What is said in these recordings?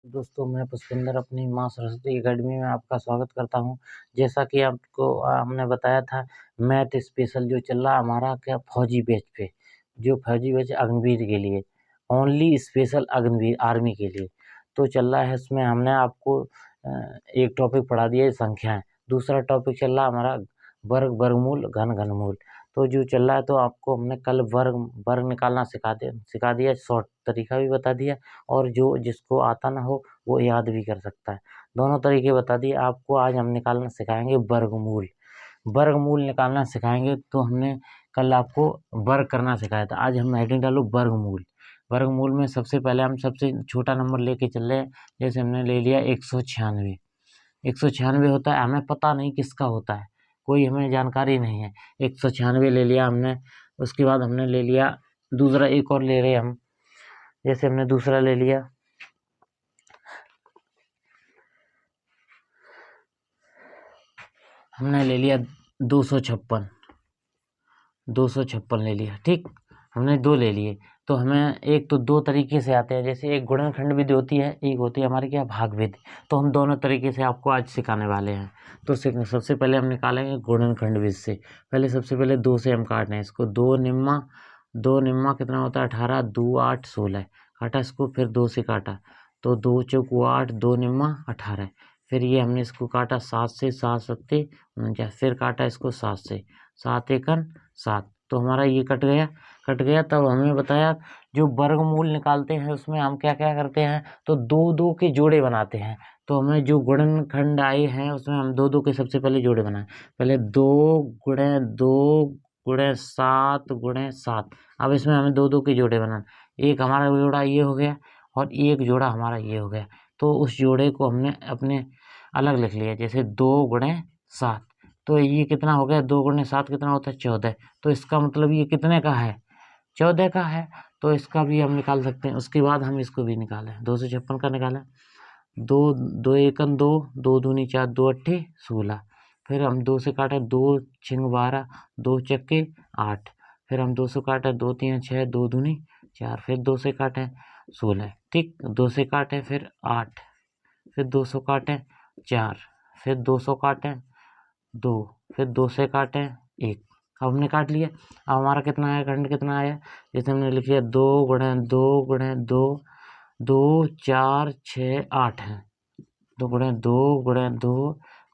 दोस्तों, मैं पुष्पिंदर अपनी माँ सरस्वती एकेडमी में आपका स्वागत करता हूँ। जैसा कि आपको हमने बताया था, मैथ स्पेशल जो चल रहा हमारा क्या फौजी बैच पे, जो फौजी बैच अग्निवीर के लिए, ओनली स्पेशल अग्निवीर आर्मी के लिए तो चल रहा है। इसमें हमने आपको एक टॉपिक पढ़ा दिया है संख्याएं, दूसरा टॉपिक चल रहा हमारा वर्ग, वर्गमूल, घन, घनमूल। तो जो चल रहा है तो आपको हमने कल वर्ग निकालना सिखा दिया, शॉर्ट तरीका भी बता दिया, और जो जिसको आता ना हो वो याद भी कर सकता है। दोनों तरीके बता दिए आपको। आज हम निकालना सिखाएंगे वर्गमूल। वर्गमूल निकालना सिखाएंगे। तो हमने कल आपको वर्ग करना सिखाया था, आज हम हेडिंग डालो वर्गमूल। वर्गमूल में सबसे पहले हम सबसे छोटा नंबर लेके चल रहे हैं। जैसे हमने ले लिया 196। 196 होता है, हमें पता नहीं किसका होता है, कोई हमें जानकारी नहीं है। 196 ले लिया हमने। उसके बाद हमने ले लिया दूसरा, एक और ले रहे हम। जैसे हमने दूसरा ले लिया, हमने ले लिया 256। 256 ले लिया, ठीक। हमने दो ले लिए। तो हमें एक तो दो तरीके से आते हैं, जैसे एक गुणनखंड विधि होती है, एक होती है हमारी क्या भाग विधि। तो हम दोनों तरीके से आपको आज सिखाने वाले हैं। तो सबसे पहले हम निकालेंगे गुणनखंड विधि से। पहले सबसे पहले 2 से हम काट रहे हैं इसको। 2 निम्मा, 2 निम्मा कितना होता है 18, 2 8 16। काटा इसको, फिर 2 से काटा तो 2 चौक 8, 2 निम्मा 18। फिर ये हमने इसको काटा 7 से, 7 सत्ते 49। फिर काटा इसको 7 से, 7 एकन 7। तो हमारा ये कट गया। तब हमें बताया जो वर्गमूल निकालते हैं उसमें हम क्या क्या करते हैं, तो दो दो के जोड़े बनाते हैं। तो हमें जो गुणनखंड आए हैं उसमें हम दो दो के सबसे पहले जोड़े बनाए। पहले 2 गुणे 2 गुणे 7 गुणे 7। अब इसमें हमें दो दो के जोड़े बनाना। एक हमारा जोड़ा ये हो गया और एक जोड़ा हमारा ये हो गया। तो उस जोड़े को हमने अपने अलग लिख लिया। जैसे 2 गुणे 7, तो ये कितना हो गया, 2 गुणे 7 कितना होता है 14। तो इसका मतलब ये कितने का है, 14 का है। तो इसका भी हम निकाल सकते हैं। उसके बाद हम इसको भी निकालें, 256 का निकालें। 2 2 एकन 2, 2 दूनी 4, 2 अट्ठे 16। फिर हम 2 से काटे, 2 छिंग 12, 2 चक्के 8। फिर हम 2 से काटे, 2 3 6, 2 दूनी 4। फिर 2 से काटे 16, ठीक। 2 से काटे फिर 8, फिर 200 काटे 4, फिर 200 काटे 2, फिर 2 से काटे 1। अब हमने काट लिया। अब हमारा कितना आया, खंड कितना आया, जैसे हमने लिख लिया 2 गुणे 2 गुणे 2, 2 4 6 8 है। 2 गुणे 2 गुणे 2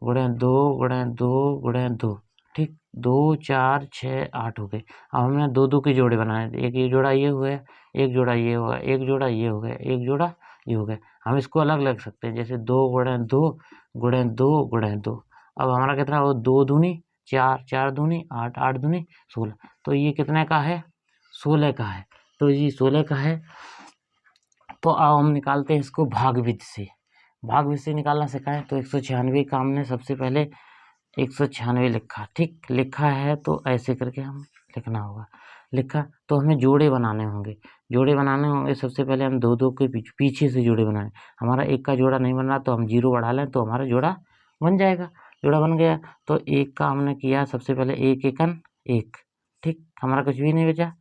गुणे 2 गुणे 2 गुणे 2, ठीक। 2 4 6 8 हो गए। अब हमने दो दो के जोड़े बनाए। एक ये जोड़ा ये हो गया, एक जोड़ा ये होगा, एक जोड़ा ये हो गया, एक जोड़ा ये हो गया। हम इसको अलग लिख सकते हैं, जैसे 2 गुणे 2 गुणे 2 गुणे 2। अब हमारा कितना हो, 2 दूनी 4, 4 दूनी 8, 8 दूनी 16। तो ये कितने का है, 16 का है। तो ये 16 का है। तो अब हम निकालते हैं इसको भागविधि से। भागविधि से निकालना सिखाएं तो 196 का हमने सबसे पहले 196 लिखा, ठीक। लिखा है तो ऐसे करके हम लिखना होगा। लिखा तो हमें जोड़े बनाने होंगे। जोड़े बनाने होंगे, सबसे पहले हम दो दो के पीछे से जोड़े बनाए। हमारा एक का जोड़ा नहीं बन रहा तो हम 0 बढ़ा लें तो हमारा जोड़ा बन जाएगा। जोड़ा बन गया तो एक का हमने किया सबसे पहले, 1 एकन 1, ठीक। हमारा कुछ भी नहीं बचा।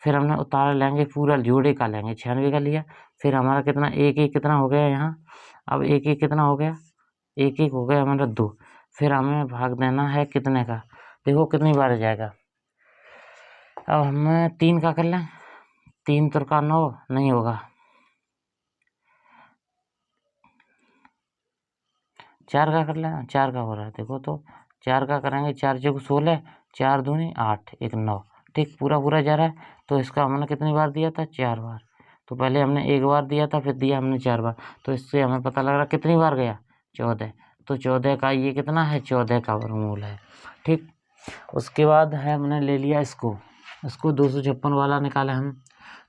फिर हमने उतार लेंगे, पूरा जोड़े का लेंगे, 96 का लिया। फिर हमारा कितना, 1 1 कितना हो गया यहाँ। अब 1 1 कितना हो गया, 1 1 हो गया हमारा 2। फिर हमें भाग देना है कितने का, देखो कितनी बार जाएगा। अब हमें 3 का कर लें, 3 त्रिका 9 नहीं होगा, 4 का कर लें, 4 का हो रहा है देखो। तो 4 का करेंगे, 4 चौक 16, 4 दूनी 8, 1 9, ठीक। पूरा पूरा जा रहा है। तो इसका हमने कितनी बार दिया था, 4 बार। तो पहले हमने 1 बार दिया था, फिर दिया हमने 4 बार। तो इससे हमें पता लग रहा कितनी बार गया, 14। तो 14 का ये कितना है, 14 का वर्गमूल है, ठीक। उसके बाद है हमने ले लिया इसको 256 वाला निकाला हम।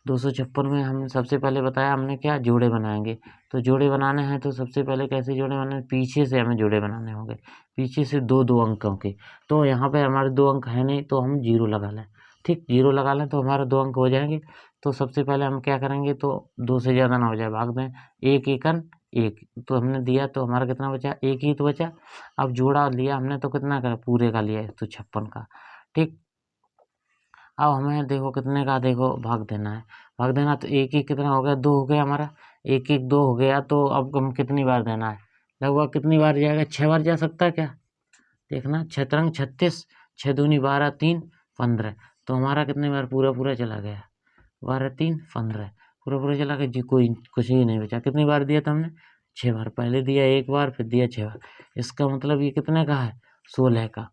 256 में हम सबसे पहले बताया हमने क्या, जोड़े बनाएंगे। तो जोड़े बनाने हैं तो सबसे पहले कैसे जोड़े बनाने, पीछे से हमें जोड़े बनाने होंगे, पीछे से दो दो अंकों के। तो यहाँ पे हमारे 2 अंक है नहीं तो हम 0 लगा लें, ठीक। 0 लगा लें तो हमारे 2 अंक हो जाएंगे। तो सबसे पहले हम क्या करेंगे, तो 2 से ज़्यादा ना हो जाए, भाग दें। 1 एकन 1, तो हमने दिया तो हमारा कितना बचा, 1 ही तो बचा। अब जोड़ा लिया हमने तो कितना का, पूरे का लिया 156 का, ठीक। अब हमें देखो कितने का, देखो भाग देना है। भाग देना तो 1 1 कितना हो गया, 2 हो गया हमारा। एक एक 2 हो गया, तो अब हम कितनी बार देना है, लगभग कितनी बार जाएगा, 6 बार जा सकता है क्या, देखना 6 तिरंग 36, 6 दूनी 12, 3 15, तो हमारा कितनी बार पूरा पूरा चला गया, 12 3 15, पूरा पूरा चला गया जी, कोई कुछ ही नहीं बचा। कितनी बार दिया था हमने, 6 बार, पहले दिया 1 बार, फिर दिया 6 बार, इसका मतलब ये कितने का है, 16 का।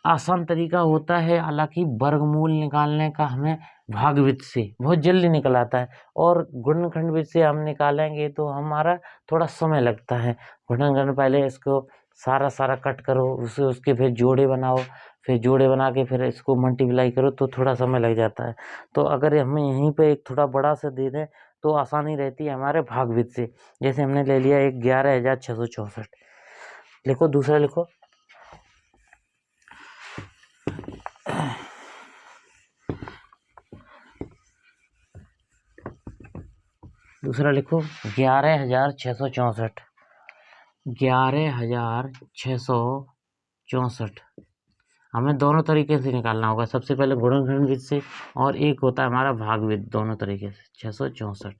आसान तरीका होता है, हालांकि वर्गमूल निकालने का हमें भागविध से बहुत जल्दी निकल आता है, और गुणनखंड से हम निकालेंगे तो हमारा थोड़ा समय लगता है। गुणनखंड पहले इसको सारा कट करो, उसके फिर जोड़े बनाओ, फिर जोड़े बना के फिर इसको मल्टीप्लाई करो, तो थोड़ा समय लग जाता है। तो अगर हमें यहीं पे एक थोड़ा बड़ा सा दे दें तो आसानी रहती है हमारे भागविध से। जैसे हमने ले लिया 11,664, लिखो दूसरा लिखो, दूसरा लिखो 11,664, 11,664 हमें दोनों तरीके से निकालना होगा। सबसे पहले गुणनखंड विधि से, और एक होता है हमारा भागविध, दोनों तरीके से 664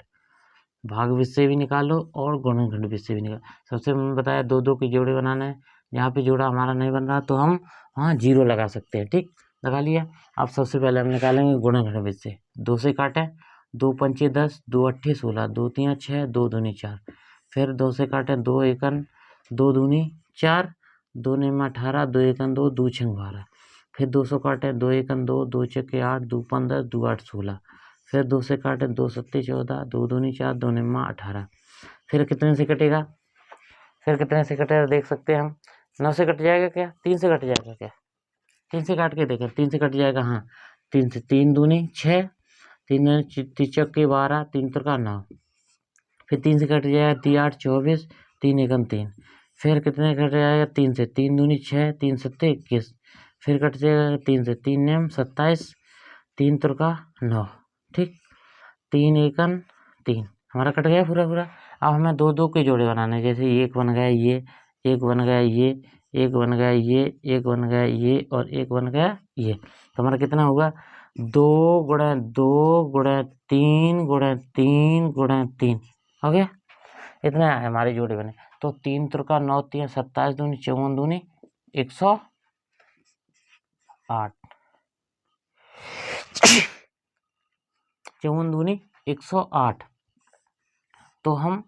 भागविध से भी निकालो और गुणनखंड विधि से भी निकालो। सबसे मैंने बताया 2 के जोड़े बनाने हैं, जहाँ पे जोड़ा हमारा नहीं बन रहा तो हम वहाँ 0 लगा सकते हैं, ठीक, लगा लिया। अब सबसे पहले हम निकालेंगे गुणनखंड विधि से, 2 से काटें, 2 पंचे 10, 2 अट्ठे 16, 2 तियां 6, 2 दूनी 4, फिर 2 से काटें, 2 एकन 2 दूनी 4, 2 नियम 18, 2 एकन 2, 2 छंग 12, फिर 2 से काटें, 2 एकन 2, 2 छक्के 8, 2 15, 2 8 16, फिर 2 से काटें, 2 सत्ते 14, 2 दूनी 4, 2 निम्मा 18, फिर कितने से कटेगा, फिर कितने से कटेगा देख सकते हैं हम, 9 से कट जाएगा क्या, 3 से कट जाएगा क्या, 3 से काट के देखें, 3 से कट जाएगा, हाँ 3 से, 3 दूनी 6, 3 चौके 12, 3 त्रिका 9, फिर 3 से कट जाएगा, 3 8 24, 3 एकम 3, फिर कितने कट जाएगा, 3 से, 3 दूनी 6, 3 सत्ते 21, फिर कट जाएगा 3 से, 3 नियम 27, 3 त्रिका 9, ठीक, 3 एकम 3 हमारा कट गया पूरा पूरा। अब हमें 2 के जोड़े बनाने, जैसे एक बन गया ये, एक बन गया ये, एक बन गया ये, एक बन गया ये, और एक बन गया ये, तो हमारा कितना होगा, 2 गुणा 2 गुणा 3 गुणा 3 गुणा 3 हो गया, इतना है हमारे जोड़े बने। तो 3 त्रिका 9 3 27 दूनी 54 दूनी 108, 54 दूनी 108, तो हम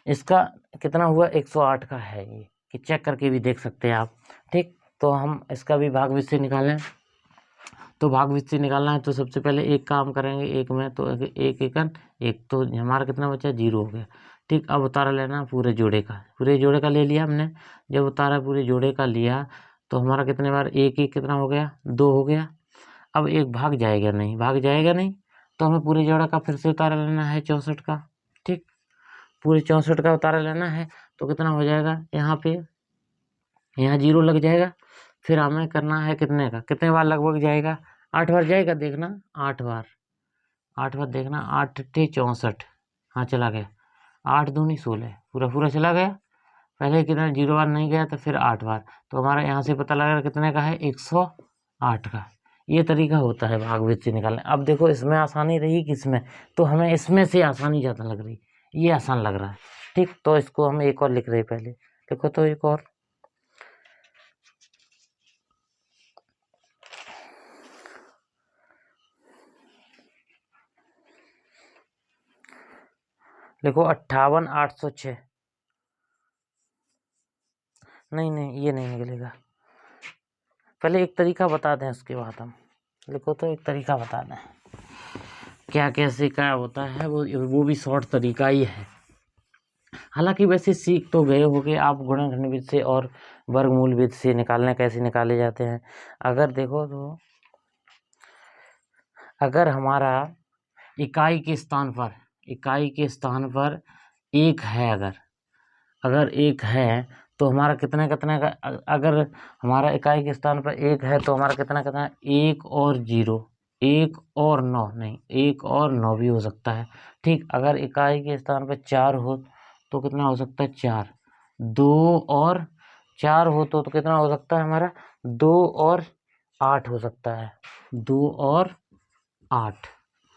इसका कितना हुआ, 108 का है ये, कि चेक करके भी देख सकते हैं आप, ठीक। तो हम इसका भी भागविध से निकालें, तो भागविध से निकालना है तो सबसे पहले एक काम करेंगे, एक में तो एक एकन एक, तो हमारा कितना बचा, 0 हो गया, ठीक। अब उतारा लेना पूरे जोड़े का, पूरे जोड़े का ले लिया हमने, जब उतारा पूरे जोड़े का लिया तो हमारा कितने बार, एक एक कितना हो गया, 2 हो गया। अब एक भाग जाएगा नहीं, भाग जाएगा नहीं, तो हमें पूरे जोड़े का फिर से उतारा लेना है 64 का, ठीक, पूरे 64 का उतारा लेना है, तो कितना हो जाएगा, यहाँ पे यहाँ 0 लग जाएगा, फिर हमें करना है कितने का, कितने बार लगभग जाएगा, 8 बार जाएगा, देखना 8 बार, 8 बार देखना, 8 टे 64, हाँ चला गया, 8 दूनी 16, पूरा पूरा चला गया। पहले कितना 0 बार नहीं गया, तो फिर 8 बार, तो हमारा यहाँ से पता लगा कितने का है, 108 का। ये तरीका होता है भागविध से निकालने। अब देखो इसमें आसानी रही कि इसमें, तो हमें इसमें से आसानी ज़्यादा लग रही, ये आसान लग रहा है, ठीक। तो इसको हम एक और लिख रहे हैं, पहले देखो तो एक और लिखो, 58,806, नहीं ये नहीं निकलेगा, पहले एक तरीका बता दें उसके बाद हम, लिखो तो एक तरीका बता दें, क्या कैसे क्या होता है, वो भी शॉर्ट तरीका ही है। हालांकि वैसे सीख तो गए होगे आप गुणनखंड विधि से और वर्गमूल विधि से निकालने कैसे निकाले जाते हैं। अगर देखो तो अगर हमारा इकाई के स्थान पर एक है, अगर एक है तो हमारा कितने कितने का, अगर हमारा इकाई के स्थान पर एक है तो हमारा कितना कितना, 1 और 0, 1 और 9, नहीं 1 और 9 भी हो सकता है, ठीक। अगर इकाई के स्थान पर 4 हो तो कितना हो सकता है, 4, 2 और 4 हो तो कितना हो सकता है हमारा, 2 और 8 हो सकता है, 2 और 8,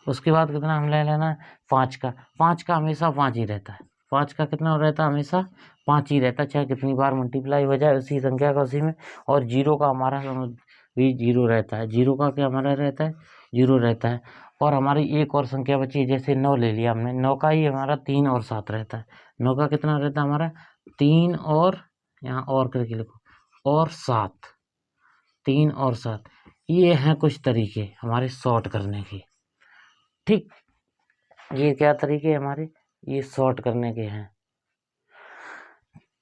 उसके बाद कितना हम ले लेना है 5 का। 5 का हमेशा 5 ही रहता है। 5 का कितना रहता है हमेशा 5 ही रहता है, चाहे कितनी बार मल्टीप्लाई हो जाए उसी संख्या का उसी में। और 0 का हमारा भी 0 रहता है। 0 का क्या हमारा रहता है 0 रहता है। और हमारी एक और संख्या बची है, जैसे 9 ले लिया हमने। 9 का ही हमारा 3 और 7 रहता है। 9 का कितना रहता है हमारा 3 और यहाँ और करके लिखो और 7, 3 और 7। ये हैं कुछ तरीके हमारे सॉर्ट करने के। ठीक, ये क्या तरीके हमारे ये सॉर्ट करने के हैं।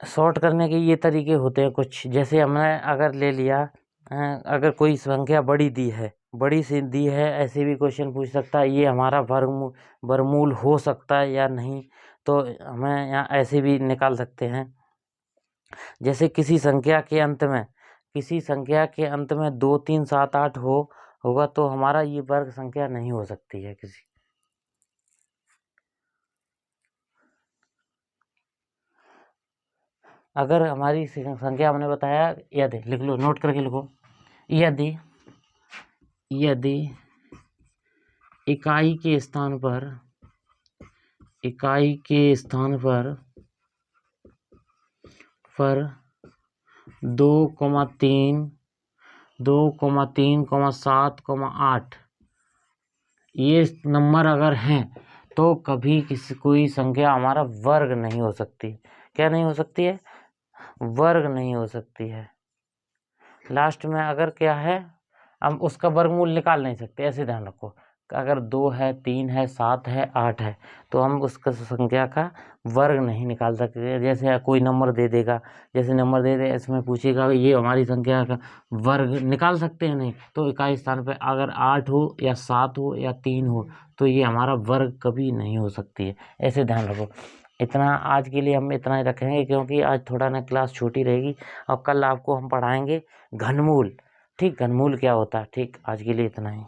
सॉर्ट करने के ये तरीके होते हैं कुछ, जैसे हमने अगर ले लिया अगर कोई संख्या बड़ी दी है, बड़ी सी दी है, ऐसे भी क्वेश्चन पूछ सकता है ये हमारा वर्गमूल हो सकता है या नहीं, तो हमें यहाँ ऐसे भी निकाल सकते हैं। जैसे किसी संख्या के अंत में 2 3 7 8 होगा तो हमारा ये वर्ग संख्या नहीं हो सकती है किसी। अगर हमारी संख्या हमने बताया, यदि लिख लो, नोट करके लिखो, यदि इकाई के स्थान पर 2,3, 7, 8 ये नंबर अगर हैं तो कभी कोई संख्या हमारा वर्ग नहीं हो सकती। क्या नहीं हो सकती है वर्ग नहीं हो सकती है। लास्ट में अगर क्या है हम उसका वर्गमूल निकाल नहीं सकते, ऐसे ध्यान रखो। अगर 2 है, 3 है, 7 है, 8 है तो हम उसका संख्या का वर्ग नहीं निकाल सकते। जैसे कोई नंबर दे देगा, जैसे नंबर दे दे इसमें पूछेगा ये हमारी संख्या का वर्ग निकाल सकते हैं नहीं, तो इकाई स्थान पे अगर 8 हो या 7 हो या 3 हो तो ये हमारा वर्ग कभी नहीं हो सकती है। ऐसे ध्यान रखो। इतना आज के लिए हम इतना ही रखेंगे, क्योंकि आज थोड़ा ना क्लास छोटी रहेगी और कल आपको हम पढ़ाएंगे घनमूल। ठीक, घनमूल क्या होता है। ठीक, आज के लिए इतना ही।